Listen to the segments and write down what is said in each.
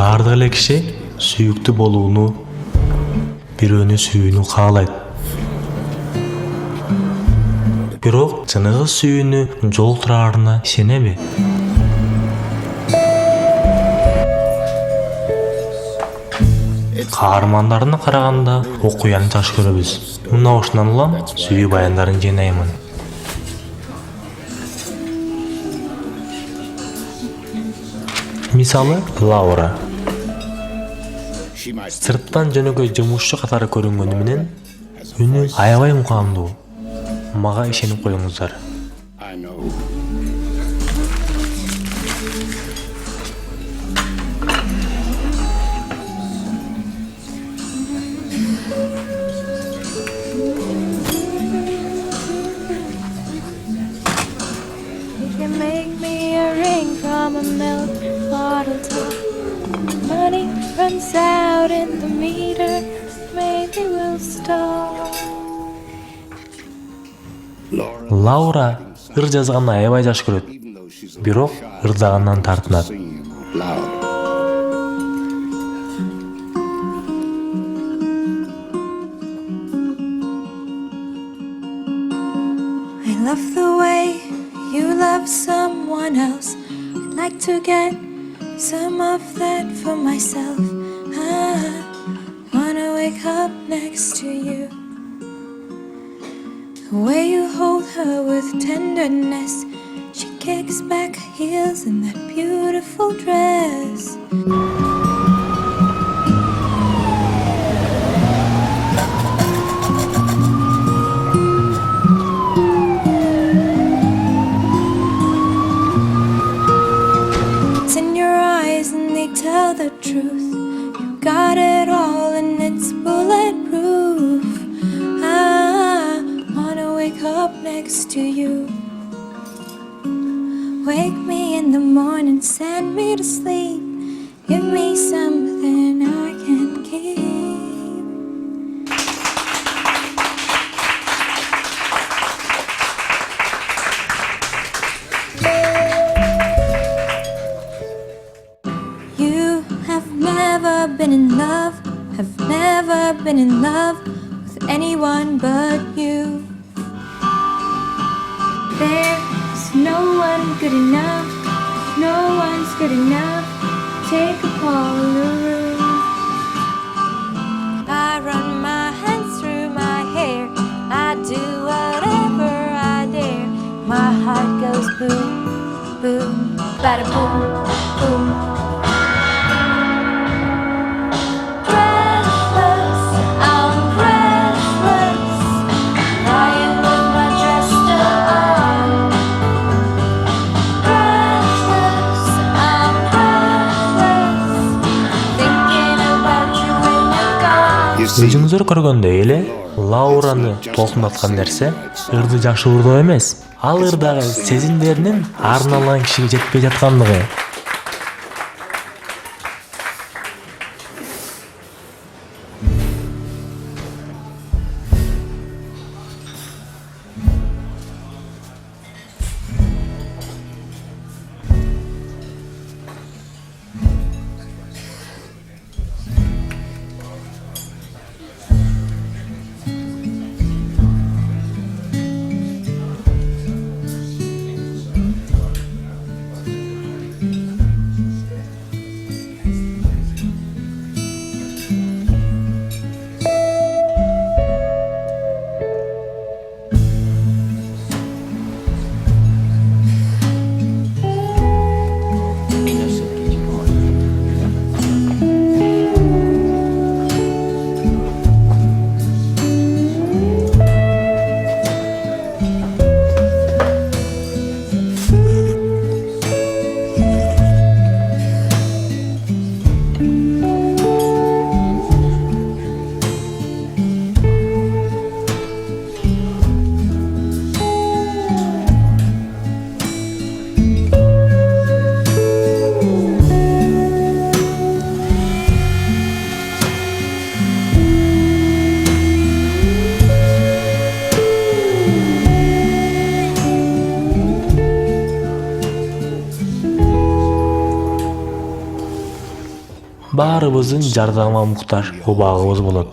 Бардык эле киши сүйүктүү болууну, бирөөнү сүйүүнү каалайт. Бирок чыныгы сүйүүнү жолтураарына ишенеби? Каармандарына караганда окуяны жакшы көрөбүз. Мына ушундан улам сүйүү баяндарын жыйнаймын. Мисалы, Лаура. Сырттан жөнөкөй жумушчу катары көрүнгөнү менен үнү аябай мукамдуу. Мага ишенип коюңуздар. Money runs out in the meter, maybe we'll stop. Лаура ыр жазганды аябай жакшы көрөт. Бирок ырдагандан тартынат. I love the way you love someone else. I'd like to get some of that for myself. I wanna wake up next to you. The way you hold her with tenderness. She kicks back her heels in that beautiful dress. Tell the truth, you got it all and it's bulletproof. I wanna wake up next to you. Wake me in the morning, send me to sleep. Give me something I can keep. Been in love, have never been in love with anyone but you. There's no one good enough, no one's good enough. Take a call in the room. I run my hands through my hair, I do whatever I dare. My heart goes boom, boom, bada boom, boom. Өзүңүздөр көргөндөй эле Лаураны толкундаткан нерсе ырды жакшы уурдоо эмес. Ал ырдагы сезимдеринин арналган кишиге жетпей жаткандыгы. баарыбыздын жардамга муктаж убагыбыз болот.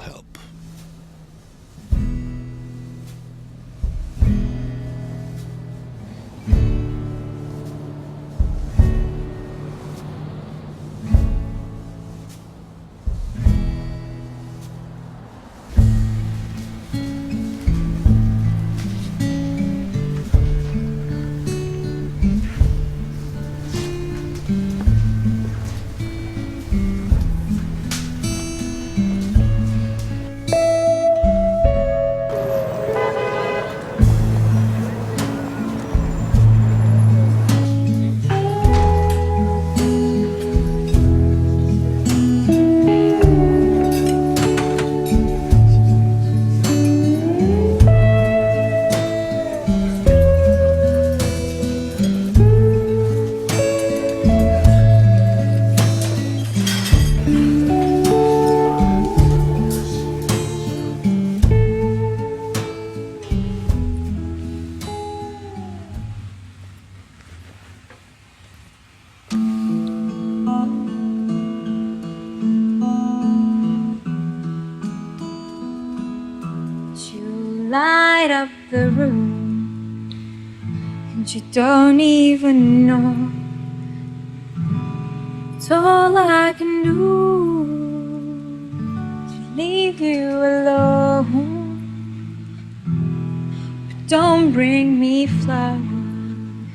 Light up the room, and you don't even know. It's all I can do to leave you alone. But don't bring me flowers,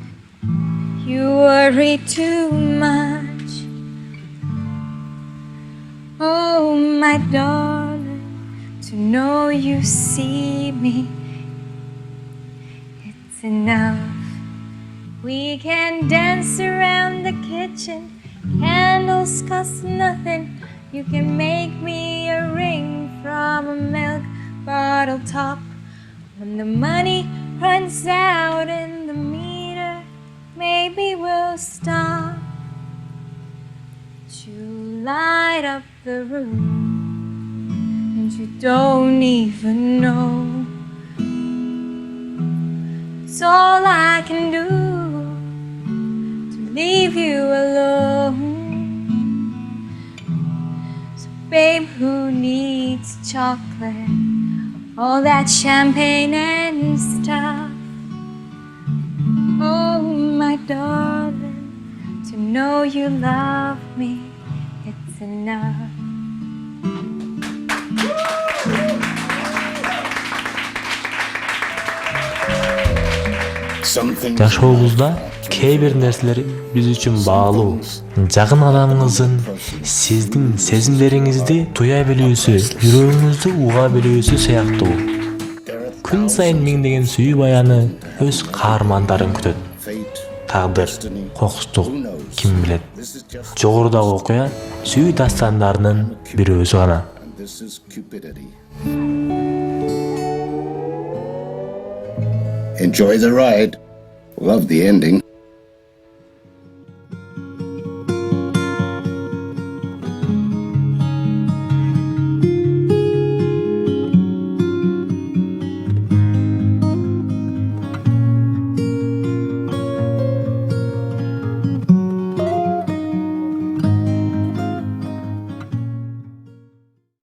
you worry too much. Oh, my darling, to know you see me, it's enough. We can dance around the kitchen, candles cost nothing. You can make me a ring from a milk bottle top. When the money runs out in the meter, maybe we'll stop. You light up the room, and you don't even know. It's all I can do to leave you alone. So babe, who needs chocolate, all that champagne and stuff? Oh, my darling, to know you love me, it's enough. Жашообузда кээ бир нерселер биз үчүн баалуу. Жакын адамыңыздын сиздин сезимдериңизди туя билүүсү, жүрөгүңүздү уга билүүсү сыяктуу. Күн сайын миңдеген сүйүү баяны өз каармандарын күтөт. Тагдыр, кокустук, ким билет. Жогорудагы окуя сүйүү дастандарынын бир өзү гана. Enjoy the ride. Love the ending.